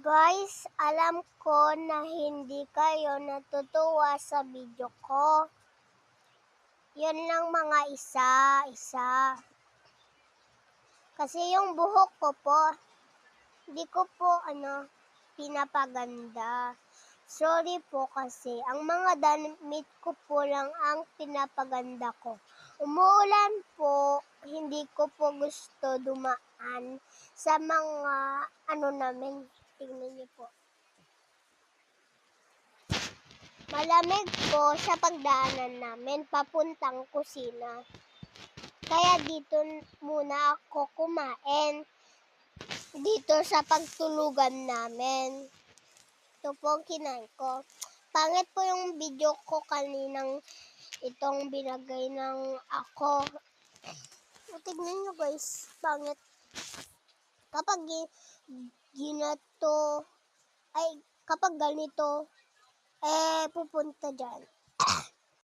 Guys, alam ko na hindi kayo natutuwa sa video ko. Yun lang mga isa-isa. Kasi yung buhok ko po, hindi ko po pinapaganda. Sorry po kasi ang mga damit ko po lang ang pinapaganda ko. Umuulan po, hindi ko po gusto dumaan sa mga namin. Tingnan niyo po. Malamig po sa pagdaanan namin papuntang kusina. Kaya dito muna ako kumain. Dito sa pagtulugan namin. Ito po ang kinain ko. Pangit po yung video ko kaninang itong binagay ng ako. Tignan nyo guys, pangit. Kapag kapag ganito, pupunta dyan.